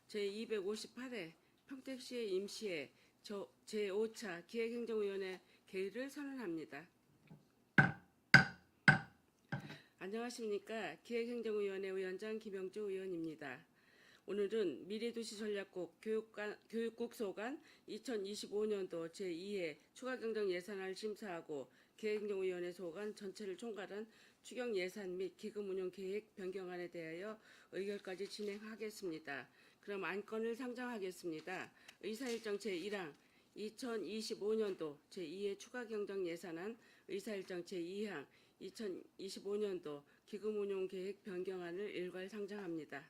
제258회 평택시의 임시회 제5차 기획행정위원회 개의를 선언합니다. 안녕하십니까. 기획행정위원회 위원장 김영주 의원입니다. 오늘은 미래도시전략국 교육국 소관 2025년도 제2회 추가경정예산을 심사하고 기획행정위원회 소관 전체를 총괄한 추경예산 및 기금운용계획 변경안에 대하여 의결까지 진행하겠습니다. 그럼 안건을 상정하겠습니다. 의사일정 제1항 2025년도 제2회 추가경정예산안, 의사일정 제2항 2025년도 기금운용계획 변경안을 일괄 상정합니다.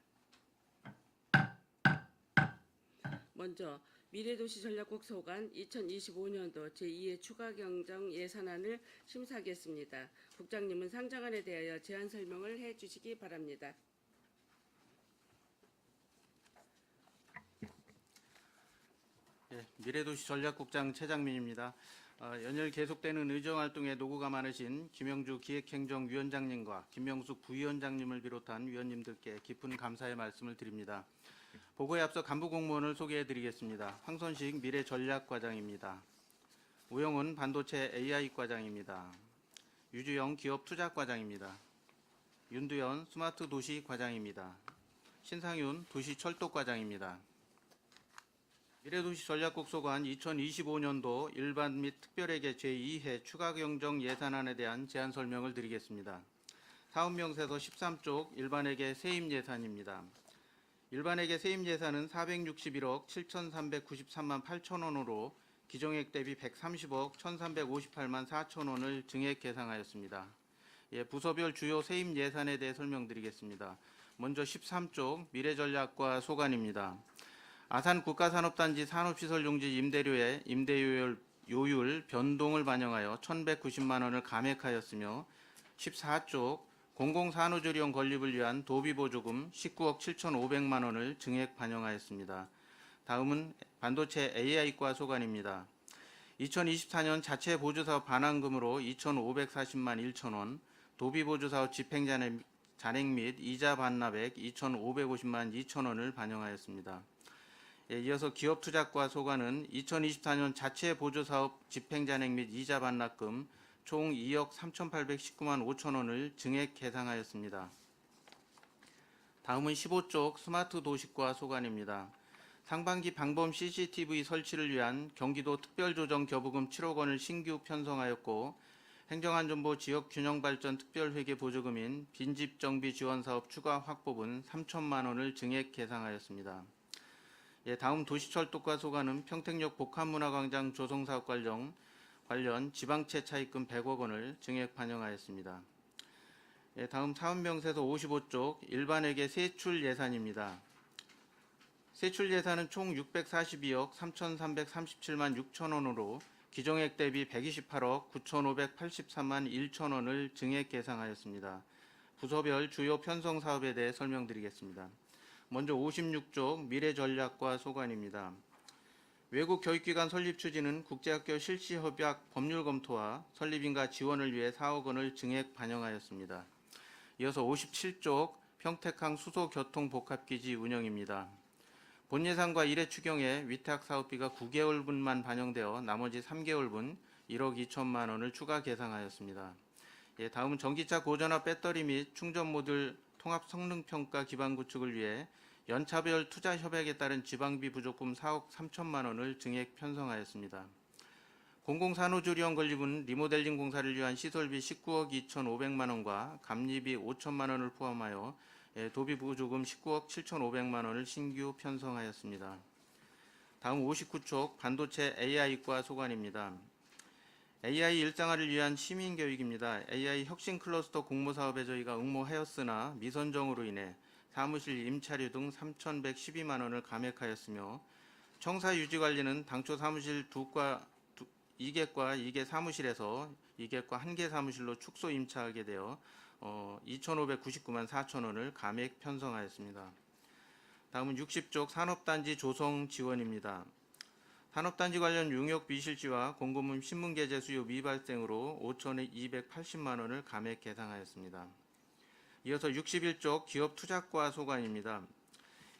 먼저 미래도시전략국 소관 2025년도 제2회 추가경정 예산안을 심사하겠습니다. 국장님은 상정안에 대하여 제안 설명을 해주시기 바랍니다. 미래도시전략국장 최장민입니다. 연일 계속되는 의정활동에 노고가 많으신 김영주 기획행정위원장님과 김명숙 부위원장님을 비롯한 위원님들께 깊은 감사의 말씀을 드립니다. 보고에 앞서 간부공무원을 소개해드리겠습니다. 황선식 미래전략과장입니다. 우영훈 반도체 AI과장입니다. 유주영 기업투자과장입니다. 윤두현 스마트도시과장입니다. 신상윤 도시철도과장입니다. 미래도시전략국 소관 2025년도 일반 및 특별회계 제2회 추가경정 예산안에 대한 제안 설명을 드리겠습니다. 사업명세서 13쪽 일반회계 세입예산입니다. 일반회계 세입예산은 461억 7,393만 8천 원으로 기정액 대비 130억 1,358만 4천 원을 증액 계상하였습니다. 부서별 주요 세입예산에 대해 설명드리겠습니다. 먼저 13쪽 미래전략과 소관입니다. 아산 국가산업단지 산업시설용지 임대료의 임대요율 변동을 반영하여 1,190만 원을 감액하였으며 14쪽 공공산후조리원 건립을 위한 도비보조금 19억 7,500만 원을 증액 반영하였습니다. 다음은 반도체 AI과 소관입니다. 2024년 자체 보조사업 반환금으로 2,540만 1천 원, 도비보조사업 집행잔액 및 이자 반납액 2,550만 2천 원을 반영하였습니다. 이어서 기업투자과 소관은 2024년 자체 보조사업 집행잔액 및 이자 반납금 총 2억 3,819만 5천 원을 증액 계상하였습니다. 다음은 15쪽 스마트도시과 소관입니다. 상반기 방범 CCTV 설치를 위한 경기도 특별조정 겨부금 7억 원을 신규 편성하였고 행정안전부 지역균형발전 특별회계 보조금인 빈집정비 지원사업 추가 확보분 3천만 원을 증액 계상하였습니다. 다음 도시철도과 소관은 평택역 복합문화광장 조성사업 관련 지방채 차입금 100억 원을 증액 반영하였습니다. 다음 사업명세서 55쪽 일반회계 세출 예산입니다. 세출 예산은 총 642억 3,337만 6천 원으로 기정액 대비 128억 9,583만 1천 원을 증액 계상하였습니다. 부서별 주요 편성 사업에 대해 설명드리겠습니다. 먼저 56쪽 미래전략과 소관입니다. 외국 교육기관 설립 추진은 국제학교 실시협약 법률 검토와 설립인가 지원을 위해 4억 원을 증액 반영하였습니다. 이어서 57쪽 평택항 수소교통복합기지 운영입니다. 본 예산과 1회 추경에 위탁 사업비가 9개월분만 반영되어 나머지 3개월분 1억 2천만 원을 추가 계상하였습니다. 다음은 전기차 고전압 배터리 및 충전 모듈 통합 성능평가 기반 구축을 위해 연차별 투자 협약에 따른 지방비 부족금 4억 3천만 원을 증액 편성하였습니다. 공공산후조리원 건립은 리모델링 공사를 위한 시설비 19억 2,500만 원과 감리비 5천만 원을 포함하여 도비 부조금 19억 7,500만 원을 신규 편성하였습니다. 다음 59쪽 반도체 AI과 소관입니다. AI 일상화를 위한 시민교육입니다. AI 혁신 클러스터 공모사업에 저희가 응모하였으나 미선정으로 인해 사무실 임차료 등 3,112만 원을 감액하였으며 청사 유지관리는 당초 사무실 2개과 2개 사무실에서 2개과 1개 사무실로 축소 임차하게 되어 2,599만 4천 원을 감액 편성하였습니다. 다음은 60쪽 산업단지 조성 지원입니다. 산업단지 관련 용역 미실지와 공고문 신문게재 수요 미발생으로 5,280만 원을 감액 계상하였습니다. 이어서 61쪽 기업투자과 소관입니다.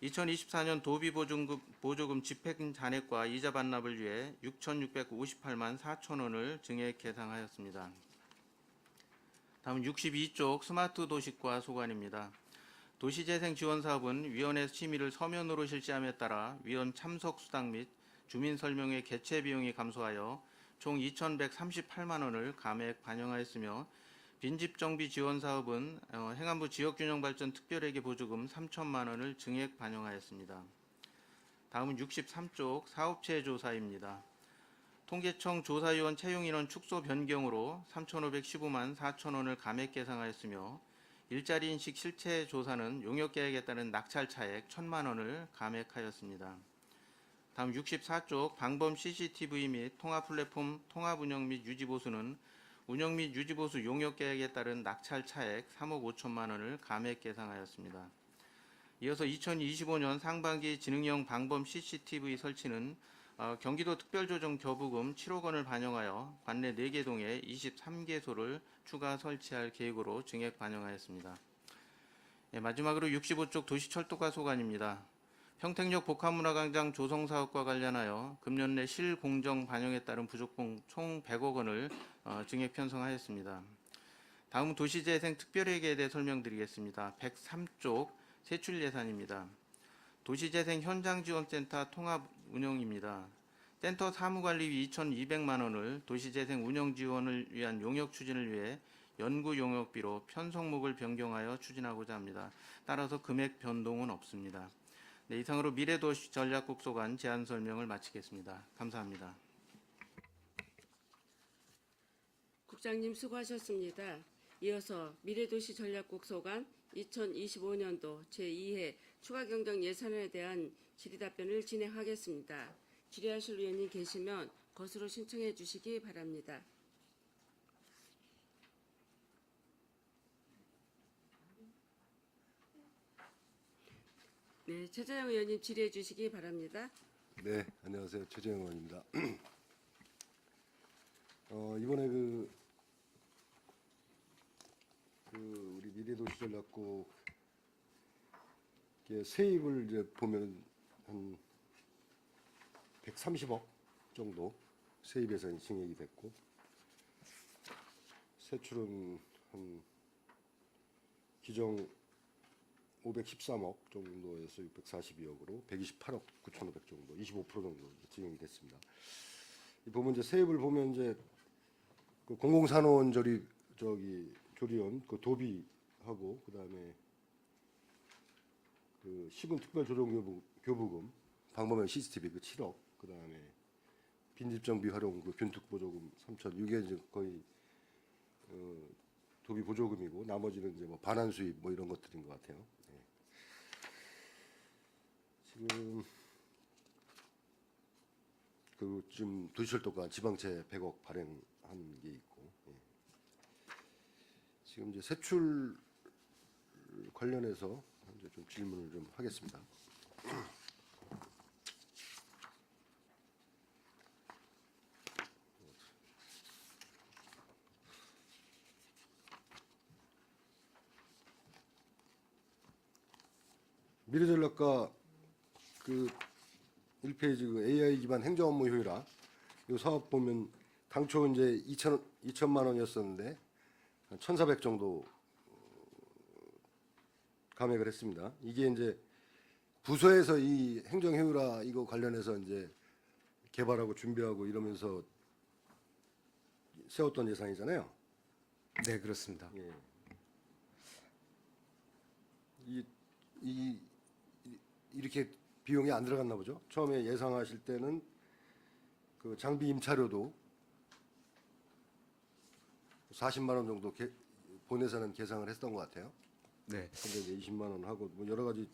2024년 도비보조금 집행 잔액과 이자 반납을 위해 6,658만 4천 원을 증액 계상하였습니다. 다음 62쪽 스마트 도시과 소관입니다. 도시재생지원사업은 위원회 심의를 서면으로 실시함에 따라 위원 참석 수당 및 주민 설명회 개최 비용이 감소하여 총 2,138만 원을 감액 반영하였으며 빈집 정비 지원 사업은 행안부 지역균형발전 특별회계 보조금 3천만 원을 증액 반영하였습니다. 다음은 63쪽 사업체 조사입니다. 통계청 조사위원 채용인원 축소 변경으로 3,515만 4천 원을 감액 계상하였으며 일자리 인식 실체 조사는 용역계획에 따른 낙찰 차액 1,000만 원을 감액하였습니다. 다음 64쪽 방범 CCTV 및 통합 플랫폼 통합 운영 및 유지 보수는 운영 및 유지 보수 용역 계획에 따른 낙찰 차액 3억 5천만 원을 감액 계상하였습니다. 이어서 2025년 상반기 지능형 방범 CCTV 설치는 경기도 특별조정 교부금 7억 원을 반영하여 관내 4개 동에 23개소를 추가 설치할 계획으로 증액 반영하였습니다. 마지막으로 65쪽 도시철도과 소관입니다. 평택역 복합문화광장 조성사업과 관련하여 금년 내 실공정 반영에 따른 부족분 총 100억 원을 증액 편성하였습니다. 다음 도시재생 특별회계에 대해 설명드리겠습니다. 103쪽 세출 예산입니다. 도시재생 현장지원센터 통합 운영입니다. 센터 사무관리비 2,200만 원을 도시재생 운영 지원을 위한 용역 추진을 위해 연구 용역비로 편성목을 변경하여 추진하고자 합니다. 따라서 금액 변동은 없습니다. 네, 이상으로 미래도시 전략국 소관 제안 설명을 마치겠습니다. 감사합니다. 국장님 수고하셨습니다. 이어서 미래도시 전략국 소관 2025년도 제2회 추가경정 예산에 대한 질의답변을 진행하겠습니다. 질의하실 의원님 계시면 것으로 신청해 주시기 바랍니다. 네, 최재형 의원님 질의해 주시기 바랍니다. 네, 안녕하세요. 최재형 의원입니다. 이번에 우리 미래도시전략국의 세입을 이제 보면 한 130억 정도 세입 예산이 증액이 됐고, 세출은 한 기정 513억 정도에서 642억으로 128억 9,500 정도, 25% 정도 진행이 됐습니다. 이 보면 이제 세입을 보면 이제 그 공공산원 조리원 그 도비하고 그다음에 그 시군 특별조정교부금 방범형 CCTV 그 7억, 그다음에 빈집정비 활용 그 균특보조금 3천, 이게 이제 거의 도비 보조금이고, 나머지는 이제 뭐 반환 수입 뭐 이런 것들인 것 같아요. 네. 지금 도시철도가 지방채 100억 발행한 게 있고, 예. 지금 이제 세출 관련해서 이제 좀 질문을 좀 하겠습니다. 미래전략과 그 1페이지 그 AI 기반 행정 업무 효율화, 이 사업 보면 당초 이제 2천만 원이었었는데 1,400 정도 감액을 했습니다. 이게 이제 부서에서 이 행정 효율화 이거 관련해서 이제 개발하고 준비하고 이러면서 세웠던 예산이잖아요. 네, 그렇습니다. 예. 이렇게 비용이 안 들어갔나 보죠. 처음에 예상하실 때는 그 장비 임차료도 40만 원 정도 본예산은 계상을 했던 것 같아요. 네, 근데 이제 20만 원 하고 뭐 여러 가지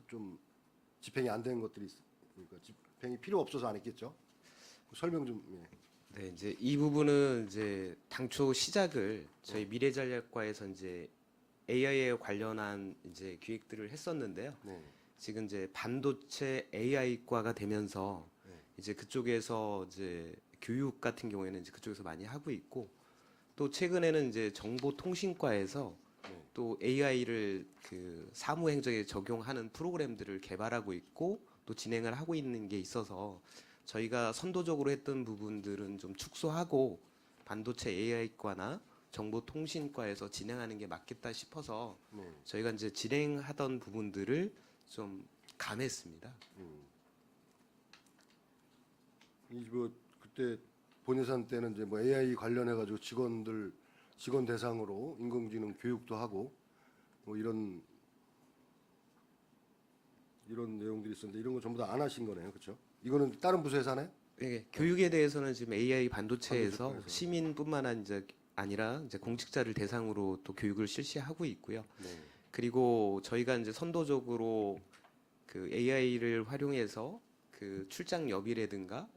좀 집행이 안 된 것들이 있으니까 집행이 필요 없어서 안 했겠죠. 설명 좀. 예. 네, 이제 이 부분은 이제 당초 시작을 저희 미래전략과에서 이제 AI에 관련한 이제 기획들을 했었는데요. 네. 지금 이제 반도체 AI과가 되면서 네. 이제 그쪽에서 이제 교육 같은 경우에는 이제 그쪽에서 많이 하고 있고, 또 최근에는 이제 정보통신과에서 네. 또 AI를 그 사무 행정에 적용하는 프로그램들을 개발하고 있고 또 진행을 하고 있는 게 있어서 저희가 선도적으로 했던 부분들은 좀 축소하고 반도체 AI과나 정보통신과에서 진행하는 게 맞겠다 싶어서 네. 저희가 이제 진행하던 부분들을 좀 감했습니다. 이 뭐 그때 본예산 때는 이제 뭐 AI 관련해 가지고 직원 대상으로 인공지능 교육도 하고 뭐 이런 내용들이 있었는데 이런 거 전부 다 안 하신 거네요, 그렇죠? 이거는 다른 부서에서 하나요? 네, 교육에 대해서는 지금 AI 반도체에서 반도체에서. 시민뿐만 아니라 이제 공직자를 대상으로 또 교육을 실시하고 있고요. 네. 그리고 저희가 이제 선도적으로 그 AI를 활용해서 그 출장 여비라든가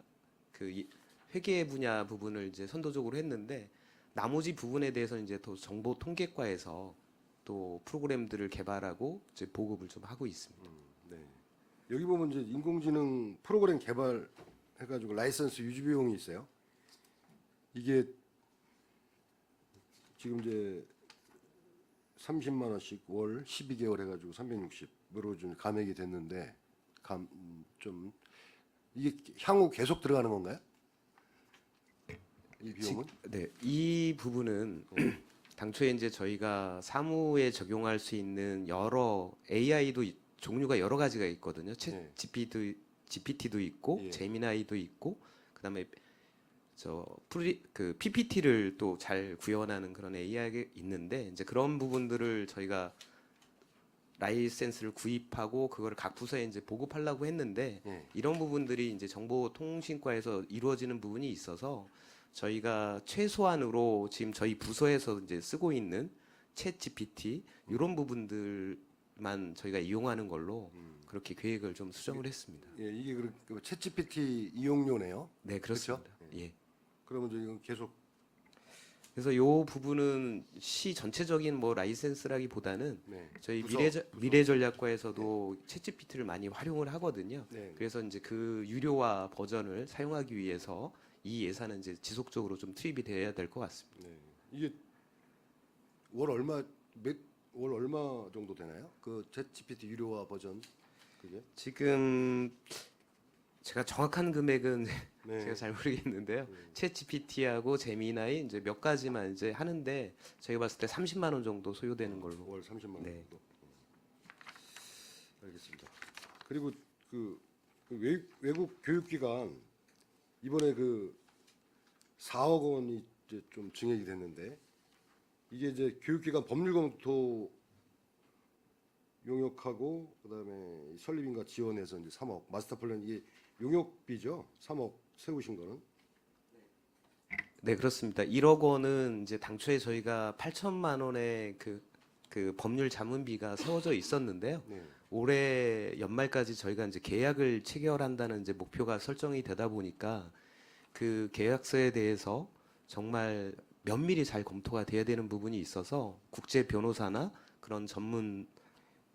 그 회계 분야 부분을 이제 선도적으로 했는데 나머지 부분에 대해서는 이제 더 정보 통계과에서 또 프로그램들을 개발하고 이제 보급을 좀 하고 있습니다. 네. 여기 보면 이제 인공지능 프로그램 개발 해가지고 라이선스 유지 비용이 있어요. 이게 지금 이제 30만 원씩 월 12개월 해가지고 360으로 좀 감액이 됐는데 좀 이게 향후 계속 들어가는 건가요? 이 비용은? 네, 이 부분은 당초에 이제 저희가 사무에 적용할 수 있는 여러 AI도 종류가 여러 가지가 있거든요. 챗 네. GPT도 있고, 예. 제미나이도 있고, 그다음에 그 PPT를 또 잘 구현하는 그런 AI가 있는데 이제 그런 부분들을 저희가 라이센스를 구입하고 그거를 각 부서에 이제 보급하려고 했는데 예. 이런 부분들이 이제 정보통신과에서 이루어지는 부분이 있어서 저희가 최소한으로 지금 저희 부서에서 이제 쓰고 있는 챗 GPT 이런 부분들만 저희가 이용하는 걸로 그렇게 계획을 좀 수정을 했습니다. 예, 이게 그 챗GPT 이용료네요. 네, 그렇습니다. 예. 그러면 이제 이건 계속 그래서 이 부분은 시 전체적인 뭐 라이센스라기보다는 네. 저희 부서. 미래전략과에서도 챗GPT를 많이 활용을 하거든요. 네. 그래서 이제 그 유료화 버전을 사용하기 위해서 이 예산은 이제 지속적으로 좀 투입이 돼야 될 것 같습니다. 네. 이게 월 얼마 정도 되나요? 그 챗GPT 유료화 버전 그게? 지금 제가 정확한 금액은 네. 제가 잘 모르겠는데요. 챗GPT하고 제미나이 이제 몇 가지만 이제 하는데 저희가 봤을 때 30만 원 정도 소요되는 걸로. 월 30만 원 네. 정도. 알겠습니다. 그리고 그 외국 교육기관 이번에 그 4억 원이 이제 좀 증액이 됐는데 이게 이제 교육기관 법률 검토 용역하고 그다음에 설립인가 지원해서 이제 3억 마스터 플랜 이게 용역비죠? 3억 세우신 거는? 네, 그렇습니다. 1억 원은 이제 당초에 저희가 8천만 원의 그 법률 자문비가 세워져 있었는데요. 네. 올해 연말까지 저희가 이제 계약을 체결한다는 이제 목표가 설정이 되다 보니까 그 계약서에 대해서 정말 면밀히 잘 검토가 돼야 되는 부분이 있어서 국제 변호사나 그런 전문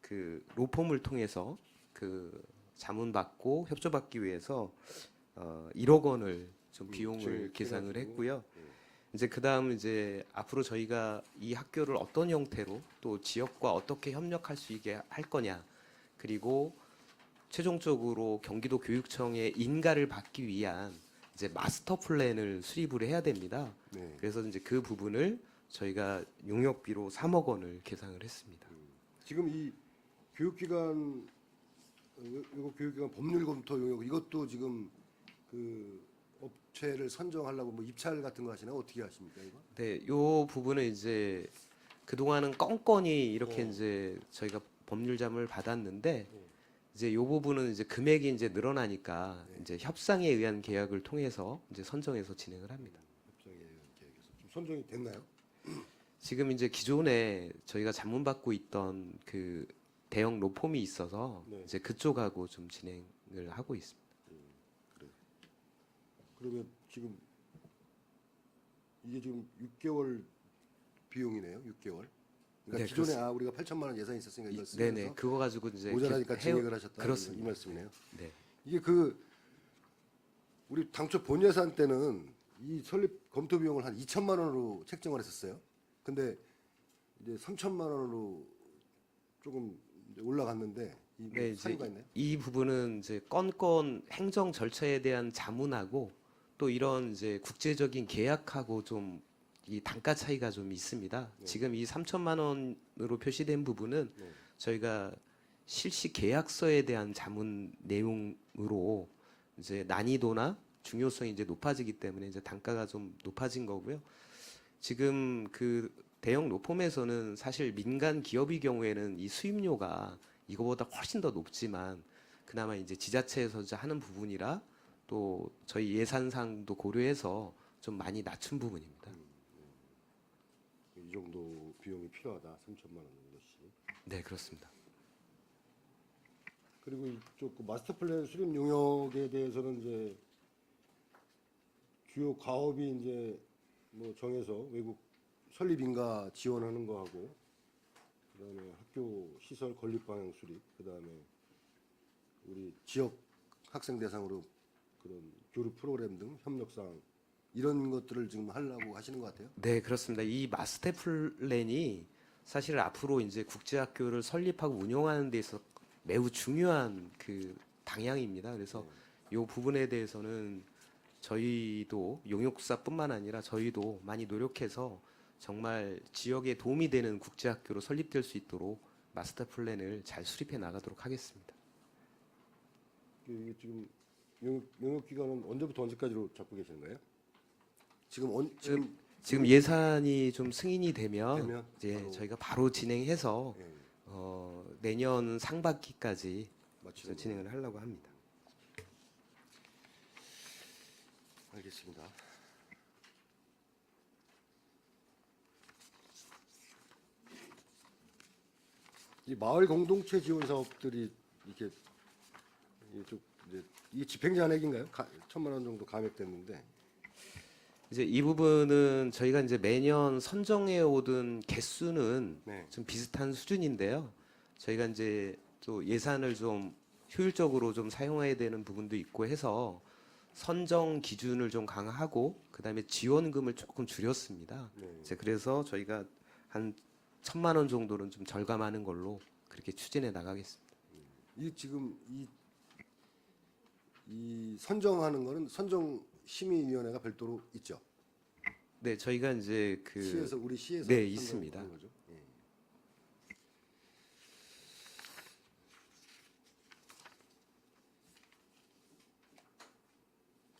그 로펌을 통해서 그 자문받고 협조받기 위해서 1억 원을 좀 비용을 계상을 했고요. 이제 그다음 이제 앞으로 저희가 이 학교를 어떤 형태로 또 지역과 어떻게 협력할 수 있게 할 거냐 그리고 최종적으로 경기도 교육청의 인가를 받기 위한 이제 마스터 플랜을 수립을 해야 됩니다. 네. 그래서 이제 그 부분을 저희가 용역비로 3억 원을 계상을 했습니다. 지금 이 교육기관 이거 교육기관 법률 검토 용역 이것도 지금 그 업체를 선정하려고 뭐 입찰 같은 거 하시나 어떻게 하십니까 이거? 네, 요 부분은 이제 그동안은 건건이 이렇게 이제 저희가 법률잠을 받았는데 이제 요 부분은 이제 금액이 이제 늘어나니까 이제 협상에 의한 계약을 통해서 이제 선정해서 진행을 합니다. 협상에 의한 계획에서 좀 선정이 됐나요? 지금 이제 기존에 저희가 자문받고 있던 그 대형 로펌이 있어서 네. 이제 그쪽하고 좀 진행을 하고 있습니다. 그러면 지금 이게 지금 6개월 비용이네요. 6개월. 그러니까 네, 기존에 우리가 8천만 원 예산이 있었으니까 이걸 네네, 쓰면서 그거 가지고 이제 모자라니까 이렇게 진행을 하셨다. 그렇습니다. 이 말씀이네요. 네. 이게 그 우리 당초 본 예산 때는 이 설립 검토 비용을 한 2천만 원으로 책정을 했었어요. 근데 이제 3천만 원으로 조금 이제 올라갔는데 이 네, 이제 사유가 있나요? 이 부분은 이제 건건 행정 절차에 대한 자문하고 또 이런 이제 국제적인 계약하고 좀 이 단가 차이가 좀 있습니다. 네. 지금 이 3천만 원으로 표시된 부분은 네. 저희가 실시 계약서에 대한 자문 내용으로 이제 난이도나 중요성이 이제 높아지기 때문에 이제 단가가 좀 높아진 거고요. 지금 그 대형 로펌에서는 사실 민간 기업의 경우에는 이 수임료가 이거보다 훨씬 더 높지만 그나마 이제 지자체에서 이제 하는 부분이라 또 저희 예산상도 고려해서 좀 많이 낮춘 부분입니다. 이 정도 비용이 필요하다. 3천만 원 정도씩. 네, 그렇습니다. 그리고 이쪽 그 마스터 플랜 수립 용역에 대해서는 이제 주요 과업이 이제 뭐 정해서 외국 설립 인가 지원하는 거 하고 그다음에 학교 시설 건립 방향 수립 그다음에 우리 지역 학생 대상으로 그런 교류 프로그램 등 협력 사항 이런 것들을 지금 하려고 하시는 것 같아요. 네, 그렇습니다. 이 마스터 플랜이 사실 앞으로 이제 국제학교를 설립하고 운영하는 데 있어서 매우 중요한 그 방향입니다. 그래서 이 부분에 대해서는 저희도 용역사뿐만 아니라 저희도 많이 노력해서 정말 지역에 도움이 되는 국제학교로 설립될 수 있도록 마스터 플랜을 잘 수립해 나가도록 하겠습니다. 이게 지금 용역 기간은 언제부터 언제까지로 잡고 계시는 거예요? 지금 예산이 좀 승인이 되면 되면 이제 바로- 저희가 바로 진행해서 예, 내년 상반기까지 마치는 진행을 하려고 합니다. 알겠습니다. 이 마을 공동체 지원 사업들이 이렇게 좀 이제 이 집행잔액인가요? 1,000만 원 정도 감액됐는데 이제 이 부분은 저희가 이제 매년 선정해 오던 개수는 네. 좀 비슷한 수준인데요. 저희가 이제 또 예산을 좀 효율적으로 좀 사용해야 되는 부분도 있고 해서 선정 기준을 좀 강화하고 그다음에 지원금을 조금 줄였습니다. 네. 이제 그래서 저희가 한 1,000만 원 정도는 좀 절감하는 걸로 그렇게 추진해 나가겠습니다. 이 지금 이 선정하는 거는 선정 심의위원회가 별도로 있죠. 네, 저희가 이제 그 시에서 우리 시에서 네, 선정하는 있습니다. 거죠. 예.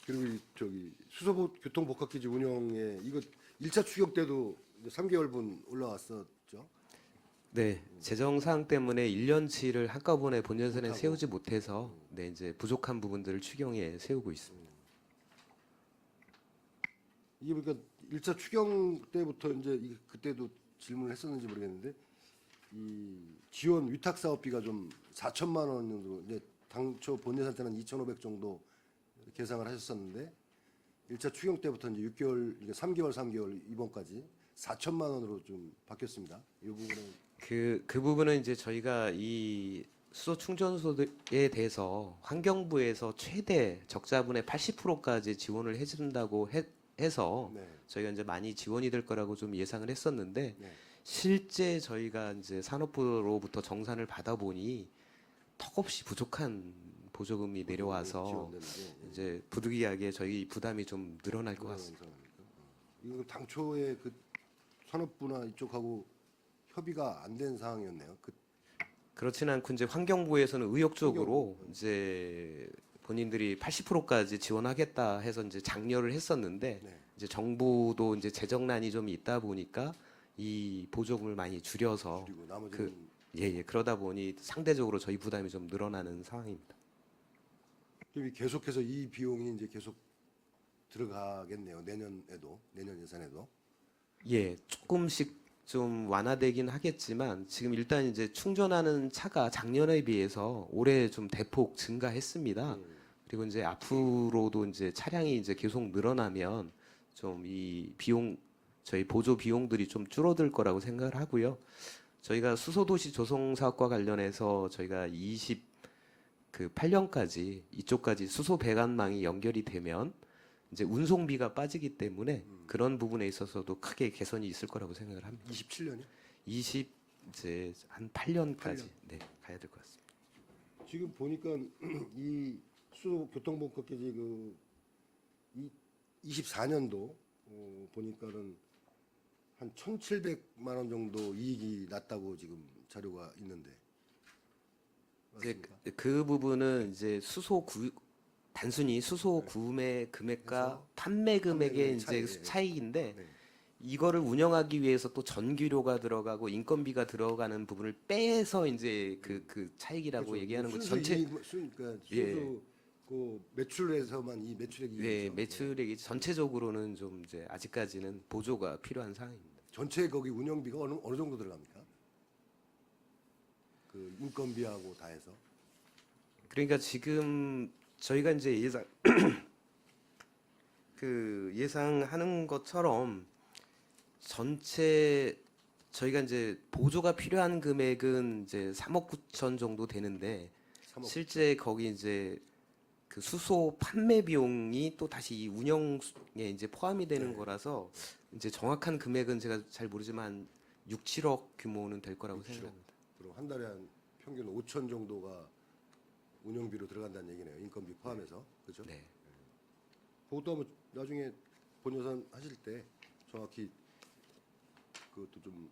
그리고 저기 수서보 교통복합기지 운영에 이거 1차 추경 때도 이제 3개월분 올라왔었죠. 네, 재정 사항 때문에 1년치를 한꺼번에 본예산에 못하고. 세우지 못해서 네, 이제 부족한 부분들을 추경에 세우고 있습니다. 이게 그러니까 1차 추경 때부터 이제 그때도 질문을 했었는지 모르겠는데 이 지원 위탁 사업비가 좀 4천만 원으로 이제 당초 본 예산 때는 2,500 정도 계상을 하셨었는데 1차 추경 때부터 이제 6개월 이게 3개월 이번까지 4천만 원으로 좀 바뀌었습니다. 이 부분은 그 부분은 이제 저희가 이 수소 충전소에 대해서 환경부에서 최대 적자분의 80%까지 지원을 해준다고 해서 네. 저희가 이제 많이 지원이 될 거라고 좀 예상을 했었는데 네. 실제 저희가 이제 산업부로부터 정산을 받아보니 턱없이 부족한 보조금이 내려와서 지원됐는데, 이제 부득이하게 저희 부담이 좀 늘어날 것 같습니다. 이거 당초에 그 산업부나 이쪽하고 협의가 안 된 상황이었네요. 그렇진 않고 이제 환경부에서는 의욕적으로 이제 본인들이 80%까지 지원하겠다 해서 이제 장려를 했었는데 네. 이제 정부도 이제 재정난이 좀 있다 보니까 이 보조금을 많이 줄여서 그리고 나머지는 예, 그러다 보니 상대적으로 저희 부담이 좀 늘어나는 상황입니다. 그럼 계속해서 이 비용이 이제 계속 들어가겠네요. 내년에도 내년 예산에도. 예, 조금씩 좀 완화되긴 하겠지만 지금 일단 이제 충전하는 차가 작년에 비해서 올해 좀 대폭 증가했습니다. 그리고 이제 앞으로도 이제 차량이 이제 계속 늘어나면 좀 이 비용 저희 보조 비용들이 좀 줄어들 거라고 생각을 하고요. 저희가 수소도시 조성 사업과 관련해서 저희가 28년까지 이쪽까지 수소 배관망이 연결이 되면 이제 운송비가 빠지기 때문에 그런 부분에 있어서도 크게 개선이 있을 거라고 생각을 합니다. 27년이요? 이제 한 8년까지 8년. 네, 가야 될 것 같습니다. 지금 보니까 이 수도 교통본격제지 이 24년도 보니까는 한 1,700만 원 정도 이익이 났다고 지금 자료가 있는데 이제 맞습니까? 그 부분은 이제 단순히 수소 구매 금액과 그래서 판매 금액의 판매 이제 금액 차이, 차이인데 네. 이거를 운영하기 위해서 또 전기료가 들어가고 인건비가 들어가는 부분을 빼서 이제 그 차익이라고 그렇죠. 얘기하는 거 순수 전체 이익, 그러니까 예. 순수 그 매출에서만 이 매출액이 네, 있죠. 매출액이 전체적으로는 좀 이제 아직까지는 보조가 필요한 상황입니다. 전체 거기 운영비가 어느 정도 들어갑니까? 그 인건비하고 다 해서 그러니까 지금 저희가 이제 예상하는 것처럼 전체 저희가 이제 보조가 필요한 금액은 이제 3억 9천 정도 되는데 3억. 실제 거기 이제 그 수소 판매 비용이 또 다시 이 운영에 이제 포함이 되는 네. 거라서 이제 정확한 금액은 제가 잘 모르지만 6, 7억 규모는 될 거라고 6, 7억. 생각합니다. 그럼 한 달에 한 평균 5천 정도가 운영비로 들어간다는 얘기네요. 인건비 포함해서. 그렇죠? 네. 그것도 한번 나중에 본 예산 하실 때 정확히 그것도 좀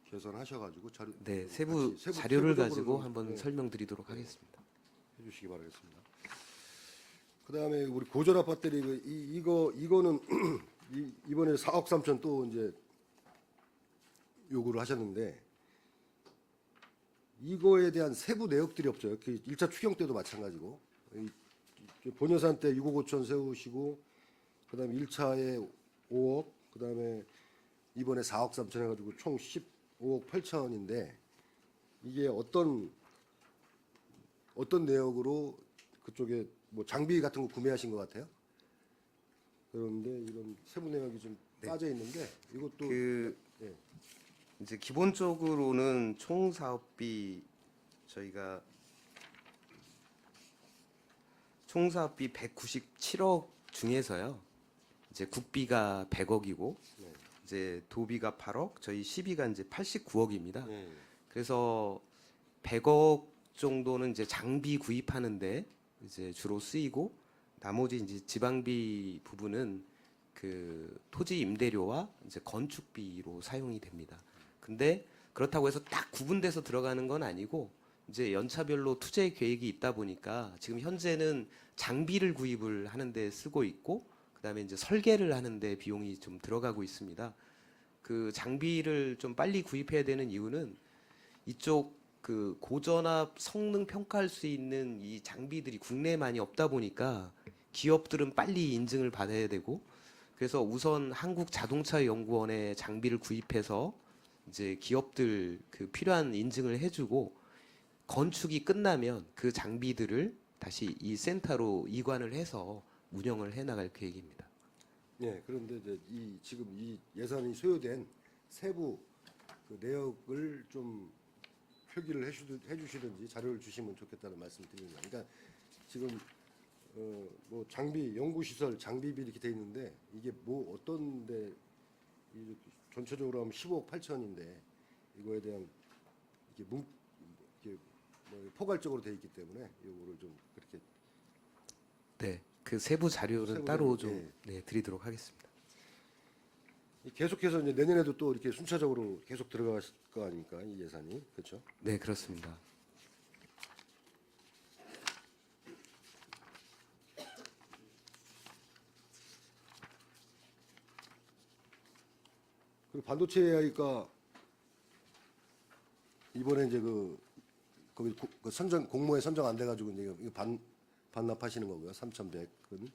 계산하셔가지고 자료 네, 같이 세부 세부- 자료를 세부적으로 가지고 좀, 한번 네, 설명드리도록 하겠습니다. 해주시기 바라겠습니다. 그다음에 우리 고전압 배터리 이거는 이번에 4억 3천 또 이제 요구를 하셨는데 이거에 대한 세부 내역들이 없어요. 그 1차 추경 때도 마찬가지고 본 예산 때 6억 5천 세우시고 그다음에 1차에 5억 그다음에 이번에 4억 3천 해가지고 총 15억 8천인데 이게 어떤 내역으로 그쪽에 뭐 장비 같은 거 구매하신 것 같아요. 그런데 이런 세부 내역이 좀 빠져 있는데 이것도 그 예. 이제 기본적으로는 총 사업비 저희가 총 사업비 197억 중에서요. 이제 국비가 100억이고 네. 이제 도비가 8억, 저희 시비가 이제 89억입니다. 네. 그래서 100억 정도는 이제 장비 구입하는데 이제 주로 쓰이고 나머지 이제 지방비 부분은 그 토지 임대료와 이제 건축비로 사용이 됩니다. 근데 그렇다고 해서 딱 구분돼서 들어가는 건 아니고 이제 연차별로 투자 계획이 있다 보니까 지금 현재는 장비를 구입을 하는데 쓰고 있고 그다음에 이제 설계를 하는데 비용이 좀 들어가고 있습니다. 그 장비를 좀 빨리 구입해야 되는 이유는 이쪽 그 고전압 성능 평가할 수 있는 이 장비들이 국내에 많이 없다 보니까 기업들은 빨리 인증을 받아야 되고 그래서 우선 한국자동차연구원에 장비를 구입해서 이제 기업들 그 필요한 인증을 해주고 건축이 끝나면 그 장비들을 다시 이 센터로 이관을 해서 운영을 해나갈 계획입니다. 네, 그런데 이제 지금 이 예산이 소요된 세부 그 내역을 좀 표기를 해주시든지 자료를 주시면 좋겠다는 말씀드립니다. 그러니까 지금 뭐 장비, 연구시설, 장비비 이렇게 돼 있는데 이게 뭐 어떤데 전체적으로 하면 15억 8천인데 이거에 대한 이게 뭐 포괄적으로 돼 있기 때문에 이거를 좀 그렇게 네, 그 세부 자료는 세부 따로 자료, 좀 예. 네, 드리도록 하겠습니다. 계속해서 이제 내년에도 또 이렇게 순차적으로 계속 들어갈 거 아닙니까 이 예산이 그렇죠? 네, 그렇습니다. 그리고 반도체 AI가 이번에 이제 거기 그 선정 공모에 선정 안 돼가지고 이제 이거 반납하시는 거고요. 3,100은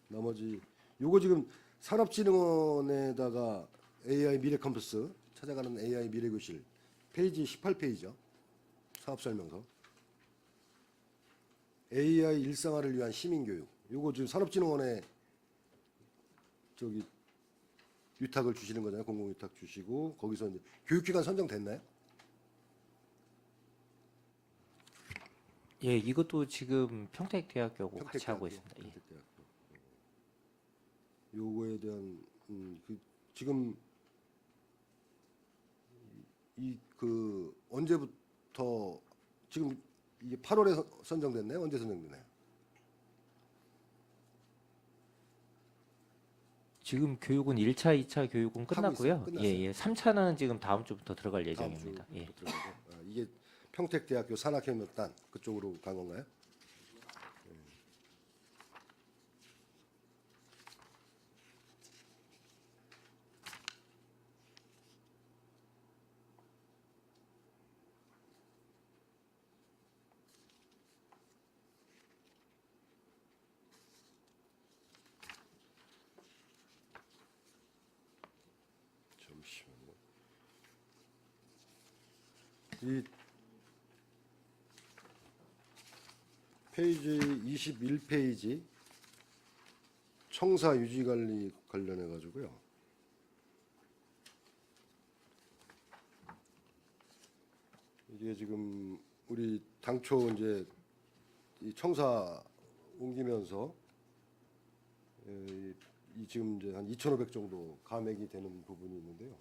나머지 요거 지금 산업진흥원에다가 AI 미래 캠퍼스 찾아가는 AI 미래교실 페이지 18페이지죠. 사업 설명서 AI 일상화를 위한 시민교육 요거 지금 산업진흥원에 저기 위탁을 주시는 거잖아요. 공공위탁 주시고 거기서 이제 교육기관 선정됐나요? 예, 이것도 지금 평택대학교하고 같이 하고 있습니다. 예. 평택대학교. 요거에 대한 지금 이 그 언제부터 지금 이게 8월에 선정됐나요? 언제 선정되나요? 지금 교육은 1차, 2차 교육은 하고 끝났고요. 있어요? 끝났어요? 예, 예. 3차는 지금 다음 주부터 들어갈 다음 예정입니다. 예. 주부터 들어가고. 이게 평택대학교 산학협력단 그쪽으로 간 건가요? 잠시만요. 이 페이지 21페이지 청사 유지 관리 관련해 가지고요. 이게 지금 우리 당초 이제 이 청사 옮기면서 이 지금 이제 한 2,500 정도 감액이 되는 부분이 있는데요.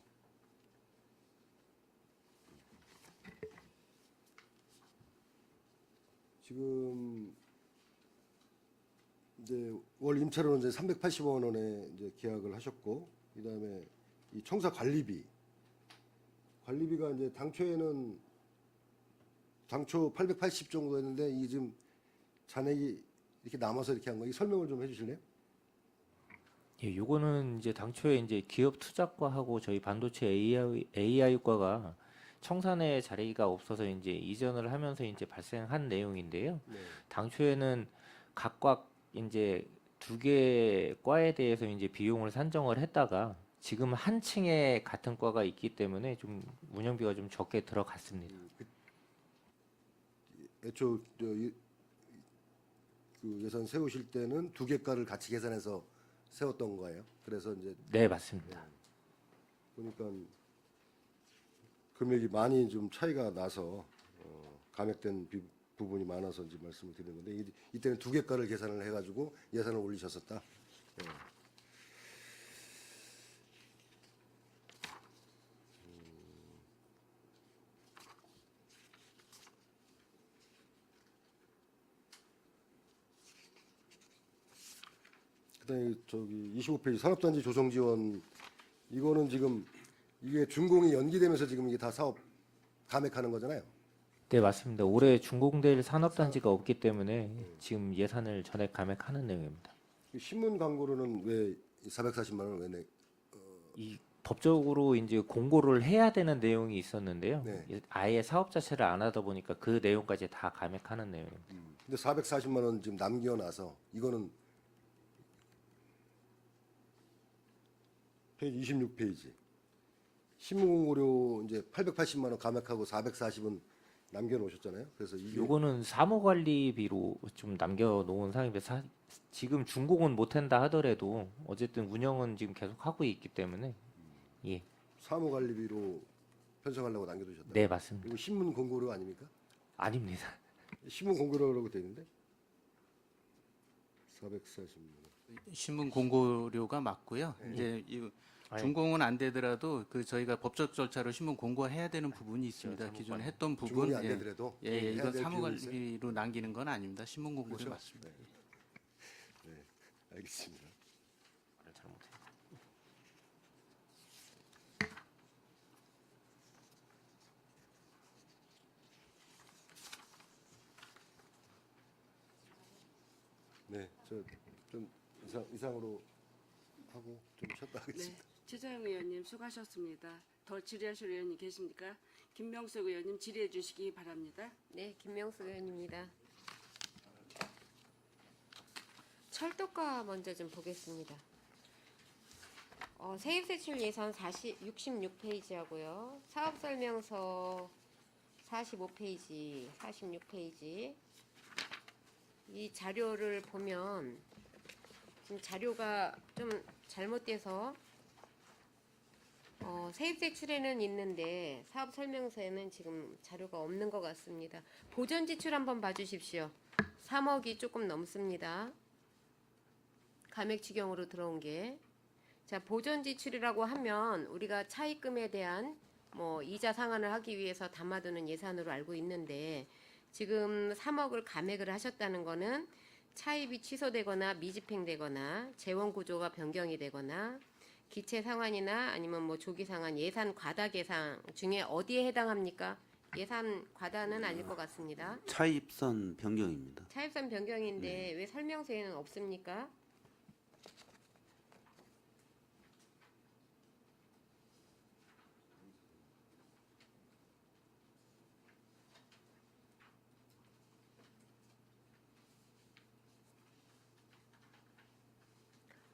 지금 이제 월 임차료는 이제 380원 원에 이제 계약을 하셨고, 그다음에 이 청사 관리비가 이제 당초 880 정도였는데 이 지금 잔액이 이렇게 남아서 이렇게 한 거, 이 설명을 좀 해주실래요? 예, 요거는 이제 당초에 이제 기업 투자과하고 저희 반도체 AI과가 청산에 자리가 없어서 이제 이전을 하면서 이제 발생한 내용인데요. 네. 당초에는 각각 이제 두 개 과에 대해서 이제 비용을 산정을 했다가 지금 한 층에 같은 과가 있기 때문에 좀 운영비가 좀 적게 들어갔습니다. 애초 그 예산 세우실 때는 두 개 과를 같이 계산해서 세웠던 거예요. 그래서 이제 네, 맞습니다. 보니까 금액이 많이 좀 차이가 나서 감액된 부분이 많아서 이제 말씀을 드리는 건데, 이때는 두 개 과를 계산을 해가지고 예산을 올리셨었다. 예. 그다음에 저기 25페이지 산업단지 조성 지원, 이거는 지금 이게 준공이 연기되면서 지금 이게 다 사업 감액하는 거잖아요. 네, 맞습니다. 올해 준공될 산업단지가 없기 때문에 지금 예산을 전액 감액하는 내용입니다. 이 신문 광고로는 왜 440만 원을 왜 내? 이 법적으로 이제 공고를 해야 되는 내용이 있었는데요. 네. 아예 사업 자체를 안 하다 보니까 그 내용까지 다 감액하는 내용입니다. 근데 440만 원 지금 남겨놔서 이거는 페이지 26페이지 신문 공고료 이제 880만 원 감액하고 440은 남겨놓으셨잖아요. 그래서 이게 요거는 사무관리비로 좀 남겨놓은 상황인데 지금 준공은 못한다 하더라도 어쨌든 운영은 지금 계속 하고 있기 때문에 예, 사무관리비로 편성하려고 남겨두셨다. 네 맞습니다. 이거 신문 공고료 아닙니까? 아닙니다. 신문 공고료라고 되어 있는데 440만 원. 신문 공고료가 맞고요. 이제 이 준공은 안 되더라도 그 저희가 법적 절차로 신문 공고해야 되는 부분이 있습니다. 기존에 했던 부분, 준공이 안 되더라도 예, 해야 이건 될 비용이 있어요? 사무관리로 남기는 건 아닙니다. 신문 공고료 그렇죠? 맞습니다. 네, 알겠습니다. 잘못해요. 네, 저 좀 이상으로 하고 좀 쉬었다 네, 하겠습니다. 최재형 의원님 수고하셨습니다. 더 질의하실 의원님 계십니까? 김명숙 의원님 질의해 주시기 바랍니다. 네, 김명숙 의원입니다. 철도과 먼저 좀 보겠습니다. 세입세출 예산 66페이지하고요. 사업설명서 45페이지, 46페이지. 이 자료를 보면 지금 자료가 좀 잘못돼서 세입세출에는 있는데 사업설명서에는 지금 자료가 없는 것 같습니다. 보전지출 한번 봐주십시오. 3억이 조금 넘습니다. 감액지경으로 들어온 게. 자, 보전지출이라고 하면 우리가 차입금에 대한 뭐 이자 상환을 하기 위해서 담아두는 예산으로 알고 있는데 지금 3억을 감액을 하셨다는 거는 차입이 취소되거나 미집행되거나 재원 구조가 변경이 되거나 기체 상환이나 아니면 뭐 조기 상환 예산 과다 계상 중에 어디에 해당합니까? 예산 과다는 아닐 것 같습니다. 차입선 변경입니다. 차입선 변경인데 왜 설명서에는 없습니까?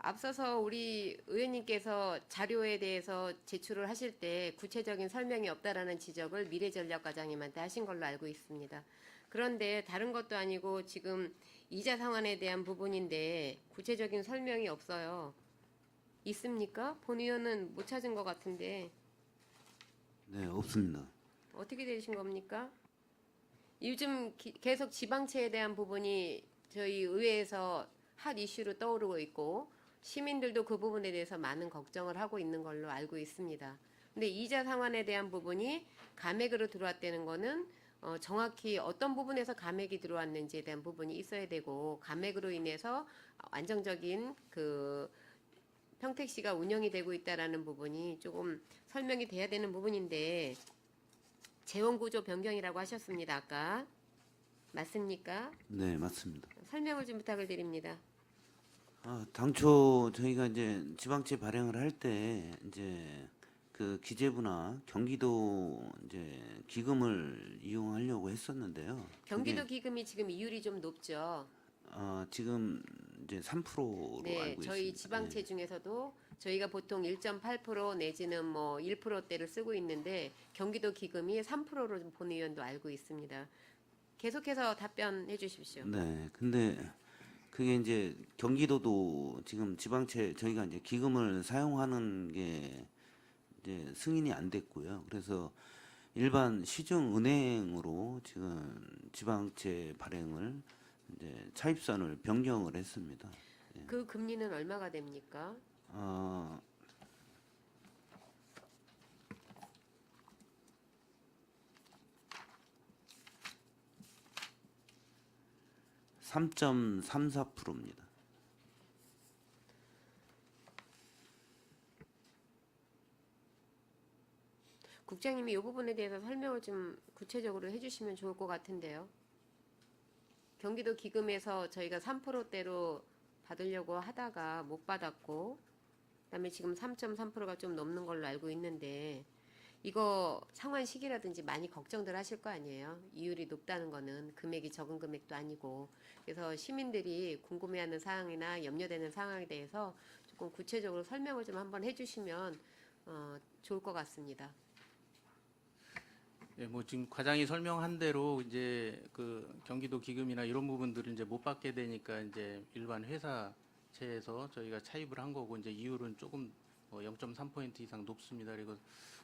앞서서 우리 의원님께서 자료에 대해서 제출을 하실 때 구체적인 설명이 없다라는 지적을 미래전략과장님한테 하신 걸로 알고 있습니다. 그런데 다른 것도 아니고 지금 이자 상환에 대한 부분인데 구체적인 설명이 없어요. 있습니까? 본 의원은 못 찾은 것 같은데 네, 없습니다. 어떻게 되신 겁니까? 요즘 계속 지방채에 대한 부분이 저희 의회에서 핫 이슈로 떠오르고 있고 시민들도 그 부분에 대해서 많은 걱정을 하고 있는 걸로 알고 있습니다. 근데 이자 상환에 대한 부분이 감액으로 들어왔다는 거는 정확히 어떤 부분에서 감액이 들어왔는지에 대한 부분이 있어야 되고 감액으로 인해서 안정적인 그 평택시가 운영이 되고 있다라는 부분이 조금 설명이 돼야 되는 부분인데 재원구조 변경이라고 하셨습니다. 아까 맞습니까? 네, 맞습니다. 설명을 좀 부탁을 드립니다. 당초 저희가 이제 지방채 발행을 할 때 이제 그 기재부나 경기도 이제 기금을 이용하려고 했었는데요. 경기도 그게, 기금이 지금 이율이 좀 높죠. 지금 이제 3%로 네, 알고 저희 있습니다. 지방채 네. 중에서도 저희가 보통 1.8% 내지는 뭐 1%대를 쓰고 있는데 경기도 기금이 3%로 본 의원도 알고 있습니다. 계속해서 답변해 주십시오. 네, 근데 그게 이제 경기도도 지금 지방채 저희가 이제 기금을 사용하는 게 이제 승인이 안 됐고요. 그래서 일반 시중 은행으로 지금 지방채 발행을 이제 차입선을 변경을 했습니다. 그 금리는 얼마가 됩니까? 어, 3.34%입니다. 국장님이 이 부분에 대해서 설명을 좀 구체적으로 해주시면 좋을 것 같은데요. 경기도 기금에서 저희가 3%대로 받으려고 하다가 못 받았고 그다음에 지금 3.3%가 좀 넘는 걸로 알고 있는데 이거 상환 시기라든지 많이 걱정들 하실 거 아니에요. 이율이 높다는 거는 금액이 적은 금액도 아니고 그래서 시민들이 궁금해하는 사항이나 염려되는 상황에 대해서 조금 구체적으로 설명을 좀 한번 해주시면 좋을 것 같습니다. 예, 뭐 지금 과장이 설명한 대로 이제 그 경기도 기금이나 이런 부분들은 이제 못 받게 되니까 이제 일반 회사채에서 저희가 차입을 한 거고 이제 이율은 조금 0.3% 이상 높습니다. 그리고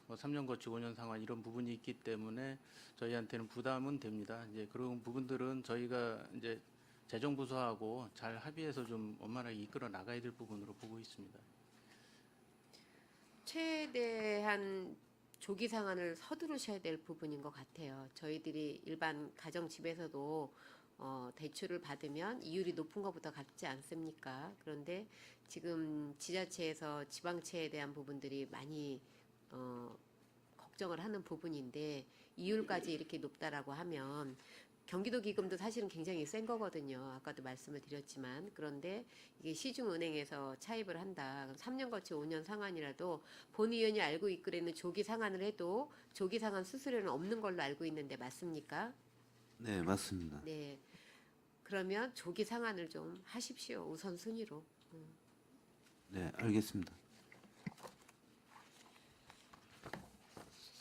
3년 거치 5년 상환 이런 부분이 있기 때문에 저희한테는 부담은 됩니다. 이제 그런 부분들은 저희가 이제 재정부서하고 잘 합의해서 좀 원만하게 이끌어 나가야 될 부분으로 보고 있습니다. 최대한 조기 상환을 서두르셔야 될 부분인 것 같아요. 저희들이 일반 가정 집에서도 대출을 받으면 이율이 높은 것보다 갚지 않습니까? 그런데 지금 지자체에서 지방채에 대한 부분들이 많이 걱정을 하는 부분인데 이율까지 이렇게 높다라고 하면 경기도 기금도 사실은 굉장히 센 거거든요. 아까도 말씀을 드렸지만 그런데 이게 시중은행에서 차입을 한다. 그럼 3년 거치 5년 상환이라도 본 의원이 알고 있기에는 조기 상환을 해도 조기 상환 수수료는 없는 걸로 알고 있는데 맞습니까? 네, 맞습니다. 네. 그러면 조기 상환을 좀 하십시오. 우선순위로. 네, 알겠습니다.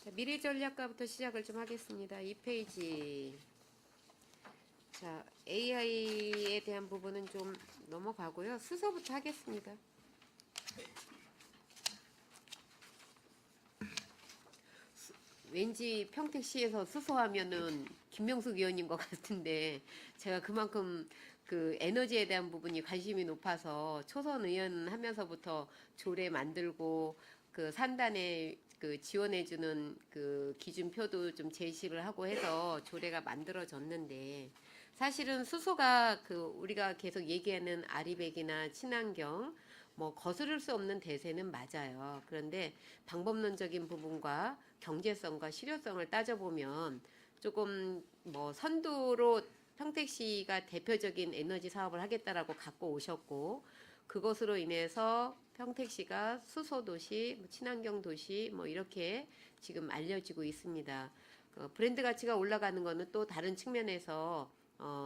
자, 미래전략가부터 시작을 좀 하겠습니다. 2페이지. 자, AI에 대한 부분은 좀 넘어가고요. 수소부터 하겠습니다. 왠지 평택시에서 수소하면은 김명숙 의원인 것 같은데 제가 그만큼 그 에너지에 대한 부분이 관심이 높아서 초선 의원 하면서부터 조례 만들고 그 산단에 그 지원해주는 그 기준표도 좀 제시를 하고 해서 조례가 만들어졌는데 사실은 수소가 그 우리가 계속 얘기하는 아리백이나 친환경 뭐 거스를 수 없는 대세는 맞아요. 그런데 방법론적인 부분과 경제성과 실효성을 따져보면 조금 뭐 선두로 평택시가 대표적인 에너지 사업을 하겠다라고 갖고 오셨고 그것으로 인해서 평택시가 수소 도시, 친환경 도시 뭐 이렇게 지금 알려지고 있습니다. 브랜드 가치가 올라가는 거는 또 다른 측면에서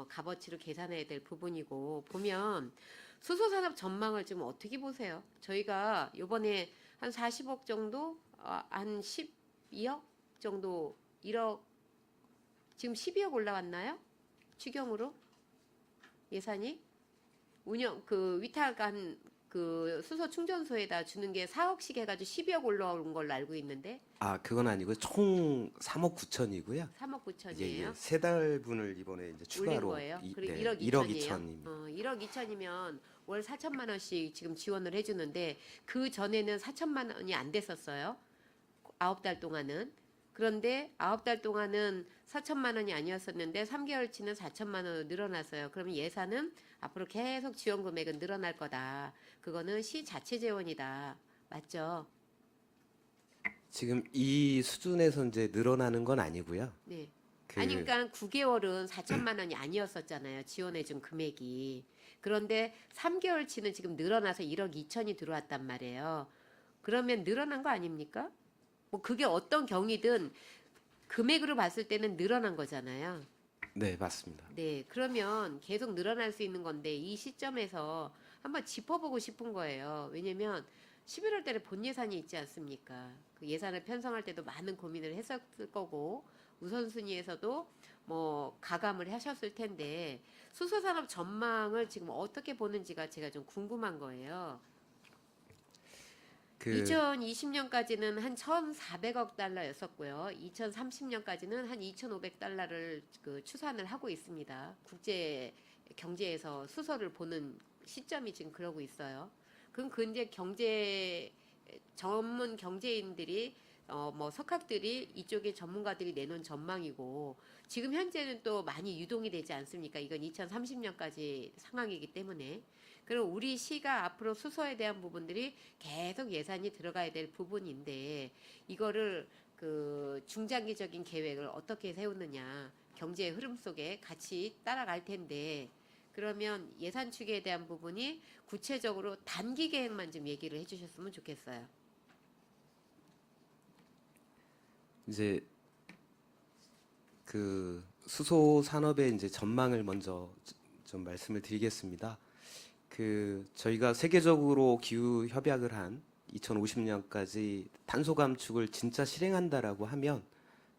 값어치로 계산해야 될 부분이고 보면 수소 산업 전망을 지금 어떻게 보세요? 저희가 이번에 한 40억 정도, 한 12억 정도, 1억 지금 12억 올라왔나요? 추경으로 예산이 운영 그 위탁한 그 수소 충전소에다 주는 게 4억씩 해가지고 12억 올라온 걸로 알고 있는데 아, 그건 아니고 총 3억 9천이고요. 3억 9천이에요. 예, 세 달분을 이번에 이제 올린 추가로 거예요. 그리고 네, 1억 1억 2천이에요. 2천입니다. 1억 2천이면 월 4천만 원씩 지금 지원을 해주는데 그 전에는 4천만 원이 안 됐었어요. 9달 동안은. 그런데 9달 동안은 4천만 원이 아니었었는데 3개월치는 4천만 원으로 늘어났어요. 그러면 예산은 앞으로 계속 지원 금액은 늘어날 거다. 그거는 시 자체 재원이다. 맞죠? 지금 이 수준에서 이제 늘어나는 건 아니고요. 네. 그 아니 그러니까 9개월은 4천만 원이 아니었었잖아요. 지원해준 금액이. 그런데 3개월치는 지금 늘어나서 1억 2천이 들어왔단 말이에요. 그러면 늘어난 거 아닙니까? 뭐 그게 어떤 경위든 금액으로 봤을 때는 늘어난 거잖아요. 네, 맞습니다. 네, 그러면 계속 늘어날 수 있는 건데 이 시점에서 한번 짚어보고 싶은 거예요. 왜냐면 11월 달에 본 예산이 있지 않습니까? 그 예산을 편성할 때도 많은 고민을 했었을 거고 우선순위에서도 뭐 가감을 하셨을 텐데 수소산업 전망을 지금 어떻게 보는지가 제가 좀 궁금한 거예요. 그 2020년까지는 한 1,400억 달러였었고요. 2030년까지는 한 2,500달러를 그 추산을 하고 있습니다. 국제 경제에서 수소를 보는 시점이 지금 그러고 있어요. 그럼 그 이제 전문 경제인들이 뭐 석학들이 이쪽에 전문가들이 내놓은 전망이고 지금 현재는 또 많이 유동이 되지 않습니까? 이건 2030년까지 상황이기 때문에. 그럼 우리 시가 앞으로 수소에 대한 부분들이 계속 예산이 들어가야 될 부분인데 이거를 그 중장기적인 계획을 어떻게 세우느냐 경제의 흐름 속에 같이 따라갈 텐데 그러면 예산 추계에 대한 부분이 구체적으로 단기 계획만 좀 얘기를 해주셨으면 좋겠어요. 이제 그 수소 산업의 이제 전망을 먼저 좀 말씀을 드리겠습니다. 그 저희가 세계적으로 기후 협약을 한 2050년까지 탄소 감축을 진짜 실행한다라고 하면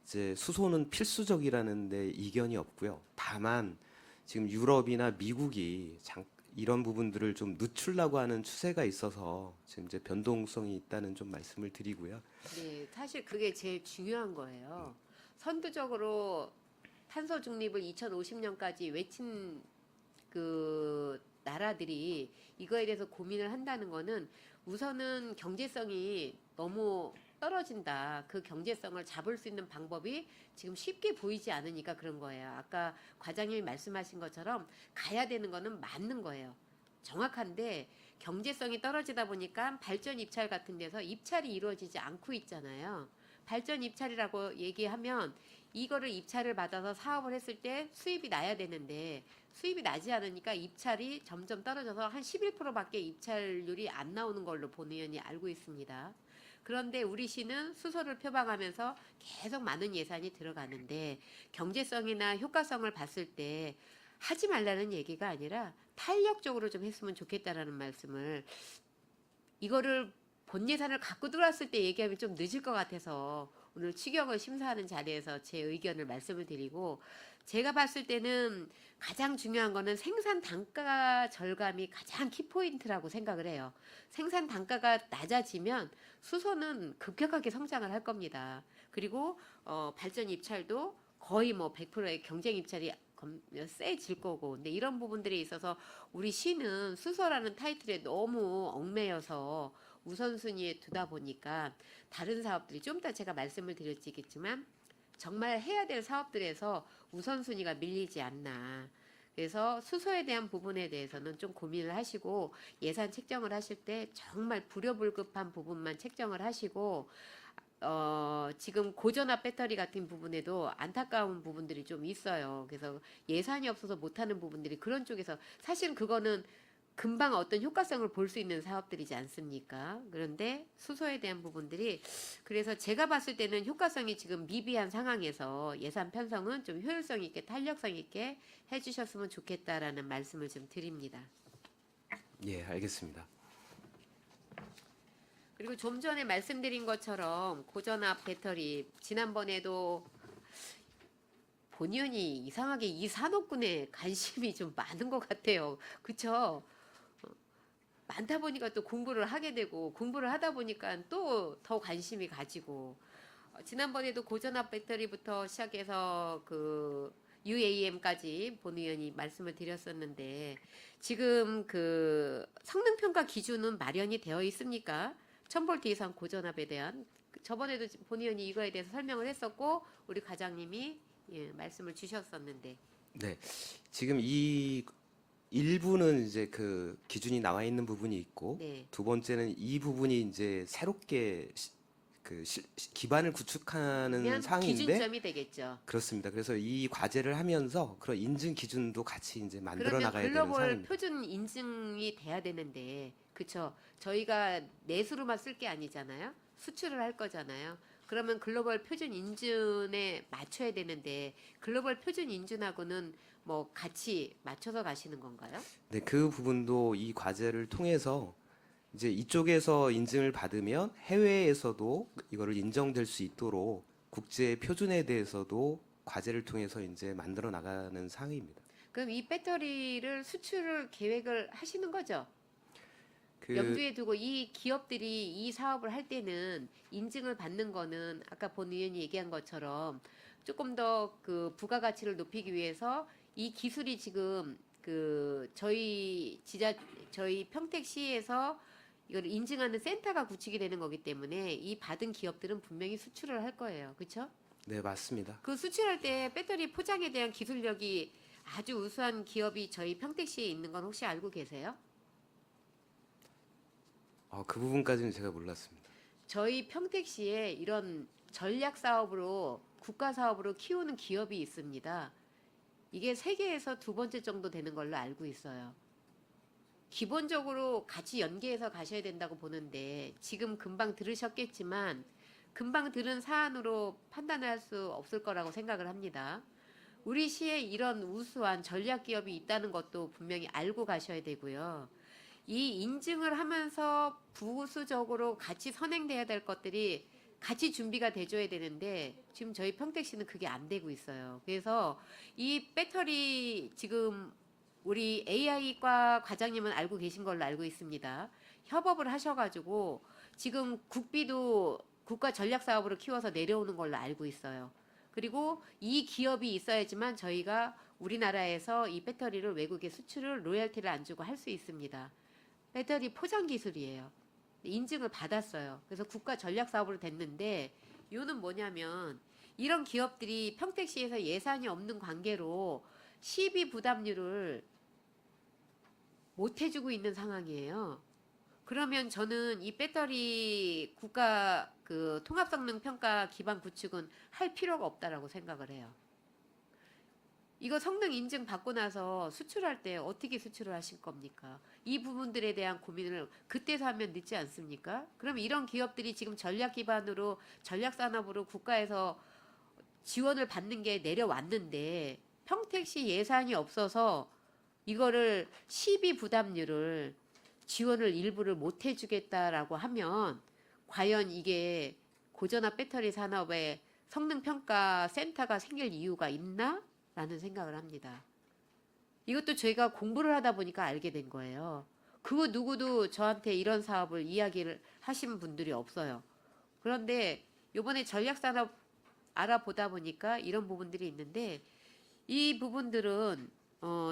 이제 수소는 필수적이라는 데 이견이 없고요. 다만 지금 유럽이나 미국이 이런 부분들을 좀 늦추려고 하는 추세가 있어서 지금 이제 변동성이 있다는 좀 말씀을 드리고요. 네, 사실 그게 제일 중요한 거예요. 선두적으로 탄소 중립을 2050년까지 외친 그 나라들이 이거에 대해서 고민을 한다는 거는 우선은 경제성이 너무 떨어진다. 그 경제성을 잡을 수 있는 방법이 지금 쉽게 보이지 않으니까 그런 거예요. 아까 과장님이 말씀하신 것처럼 가야 되는 거는 맞는 거예요. 정확한데 경제성이 떨어지다 보니까 발전 입찰 같은 데서 입찰이 이루어지지 않고 있잖아요. 발전 입찰이라고 얘기하면 이거를 입찰을 받아서 사업을 했을 때 수입이 나야 되는데 수입이 나지 않으니까 입찰이 점점 떨어져서 한 11%밖에 입찰률이 안 나오는 걸로 본 의원이 알고 있습니다. 그런데 우리 시는 수소를 표방하면서 계속 많은 예산이 들어가는데 경제성이나 효과성을 봤을 때 하지 말라는 얘기가 아니라 탄력적으로 좀 했으면 좋겠다라는 말씀을 이거를 본 예산을 갖고 들어왔을 때 얘기하면 좀 늦을 것 같아서 오늘 추경을 심사하는 자리에서 제 의견을 말씀을 드리고 제가 봤을 때는 가장 중요한 거는 생산 단가 절감이 가장 키포인트라고 생각을 해요. 생산 단가가 낮아지면 수소는 급격하게 성장을 할 겁니다. 그리고 발전 입찰도 거의 뭐 100%의 경쟁 입찰이 세질 거고 근데 이런 부분들에 있어서 우리 시는 수소라는 타이틀에 너무 얽매여서 우선순위에 두다 보니까 다른 사업들이 좀 더 제가 말씀을 드렸지겠지만 정말 해야 될 사업들에서 우선순위가 밀리지 않나. 그래서 수소에 대한 부분에 대해서는 좀 고민을 하시고 예산 책정을 하실 때 정말 불효불급한 부분만 책정을 하시고 지금 고전압 배터리 같은 부분에도 안타까운 부분들이 좀 있어요. 그래서 예산이 없어서 못하는 부분들이 그런 쪽에서 사실 그거는 금방 어떤 효과성을 볼 수 있는 사업들이지 않습니까? 그런데 수소에 대한 부분들이 그래서 제가 봤을 때는 효과성이 지금 미비한 상황에서 예산 편성은 좀 효율성 있게 탄력성 있게 해주셨으면 좋겠다라는 말씀을 좀 드립니다. 예, 알겠습니다. 그리고 좀 전에 말씀드린 것처럼 고전압 배터리 지난번에도 본 의원이 이상하게 이 산업군에 관심이 좀 많은 것 같아요. 그렇죠? 많다 보니까 또 공부를 하게 되고 공부를 하다 보니까 또 더 관심이 가지고 지난번에도 고전압 배터리부터 시작해서 그 UAM까지 본 의원이 말씀을 드렸었는데 지금 그 성능 평가 기준은 마련이 되어 있습니까? 1000V 이상 고전압에 대한 저번에도 본 의원이 이거에 대해서 설명을 했었고 우리 과장님이 말씀을 주셨었는데 네, 지금 이 일부는 이제 그 기준이 나와 있는 부분이 있고 네. 두 번째는 이 부분이 이제 새롭게 기반을 구축하는 그러면 사항인데 기준점이 되겠죠. 그렇습니다. 그래서 이 과제를 하면서 그런 인증 기준도 같이 이제 만들어 그러면 나가야 되는 글로벌 사항입니다. 표준 인증이 돼야 되는데 그쵸? 저희가 내수로만 쓸 게 아니잖아요. 수출을 할 거잖아요. 그러면 글로벌 표준 인증에 맞춰야 되는데 글로벌 표준 인증하고는 뭐 같이 맞춰서 가시는 건가요? 네, 그 부분도 이 과제를 통해서 이제 이쪽에서 인증을 받으면 해외에서도 이거를 인정될 수 있도록 국제 표준에 대해서도 과제를 통해서 이제 만들어 나가는 사항입니다. 그럼 이 배터리를 수출을 계획을 하시는 거죠? 그 염두에 두고 이 기업들이 이 사업을 할 때는 인증을 받는 거는 아까 본 의원이 얘기한 것처럼 조금 더 그 부가가치를 높이기 위해서 이 기술이 지금 그 저희 평택시에서 이걸 인증하는 센터가 구축이 되는 거기 때문에 이 받은 기업들은 분명히 수출을 할 거예요. 그렇죠? 네, 맞습니다. 그 수출할 때 배터리 포장에 대한 기술력이 아주 우수한 기업이 저희 평택시에 있는 건 혹시 알고 계세요? 그 부분까지는 제가 몰랐습니다. 저희 평택시에 이런 전략 사업으로 국가 사업으로 키우는 기업이 있습니다. 이게 세계에서 두 번째 정도 되는 걸로 알고 있어요. 기본적으로 같이 연계해서 가셔야 된다고 보는데 지금 금방 들으셨겠지만 금방 들은 사안으로 판단할 수 없을 거라고 생각을 합니다. 우리 시에 이런 우수한 전략 기업이 있다는 것도 분명히 알고 가셔야 되고요. 이 인증을 하면서 부수적으로 같이 선행돼야 될 것들이 같이 준비가 돼줘야 되는데 지금 저희 평택시는 그게 안 되고 있어요. 그래서 이 배터리 지금 우리 AI과 과장님은 알고 계신 걸로 알고 있습니다. 협업을 하셔가지고 지금 국비도 국가 전략 사업으로 키워서 내려오는 걸로 알고 있어요. 그리고 이 기업이 있어야지만 저희가 우리나라에서 이 배터리를 외국에 수출을 로열티를 안 주고 할 수 있습니다. 배터리 포장 기술이에요. 인증을 받았어요. 그래서 국가 전략 사업으로 됐는데 이유는 뭐냐면 이런 기업들이 평택시에서 예산이 없는 관계로 시비 부담률을 못 해주고 있는 상황이에요. 그러면 저는 이 배터리 국가 그 통합성능 평가 기반 구축은 할 필요가 없다라고 생각을 해요. 이거 성능 인증 받고 나서 수출할 때 어떻게 수출을 하실 겁니까? 이 부분들에 대한 고민을 그때서 하면 늦지 않습니까? 그럼 이런 기업들이 지금 전략 기반으로 전략 산업으로 국가에서 지원을 받는 게 내려왔는데 평택시 예산이 없어서 이거를 시비 부담률을 지원을 일부를 못 해주겠다라고 하면 과연 이게 고전압 배터리 산업에 성능평가 센터가 생길 이유가 있나? 라는 생각을 합니다. 이것도 저희가 공부를 하다 보니까 알게 된 거예요. 그 누구도 저한테 이런 사업을 이야기를 하신 분들이 없어요. 그런데 이번에 전략산업 알아보다 보니까 이런 부분들이 있는데 이 부분들은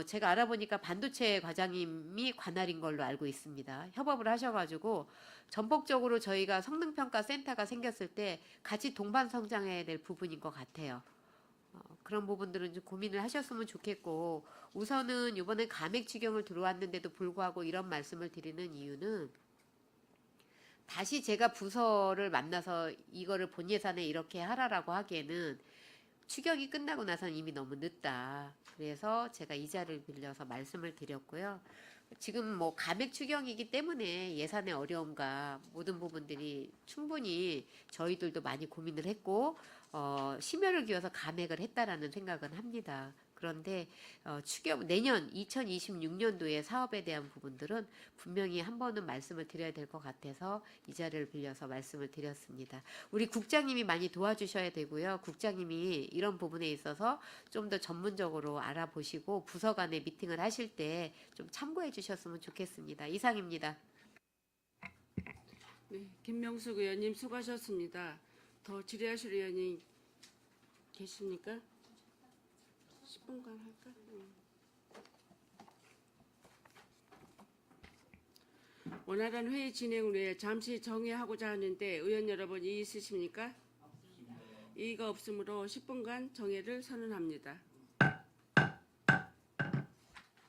제가 알아보니까 반도체 과장님이 관할인 걸로 알고 있습니다. 협업을 하셔가지고 전폭적으로 저희가 성능평가 센터가 생겼을 때 같이 동반 성장해야 될 부분인 것 같아요. 그런 부분들은 좀 고민을 하셨으면 좋겠고, 우선은 이번에 감액 추경을 들어왔는데도 불구하고 이런 말씀을 드리는 이유는, 다시 제가 부서를 만나서 이거를 본 예산에 이렇게 하라라고 하기에는 추경이 끝나고 나서는 이미 너무 늦다. 그래서 제가 이 자리를 빌려서 말씀을 드렸고요. 지금 뭐 감액 추경이기 때문에 예산의 어려움과 모든 부분들이 충분히 저희들도 많이 고민을 했고, 심혈을 기울여서 감액을 했다라는 생각은 합니다. 그런데 추경 내년 2026년도의 사업에 대한 부분들은 분명히 한 번은 말씀을 드려야 될 것 같아서 이 자리를 빌려서 말씀을 드렸습니다. 우리 국장님이 많이 도와주셔야 되고요. 국장님이 이런 부분에 있어서 좀 더 전문적으로 알아보시고 부서 간에 미팅을 하실 때 좀 참고해 주셨으면 좋겠습니다. 이상입니다. 네, 김명숙 의원님 수고하셨습니다. 더 질의하실 의원이 계십니까? 10분간 할까? 원활한 회의 진행을 위해 잠시 정회하고자 하는데 의원 여러분 이의 있으십니까? 이의가 없으므로 10분간 정회를 선언합니다.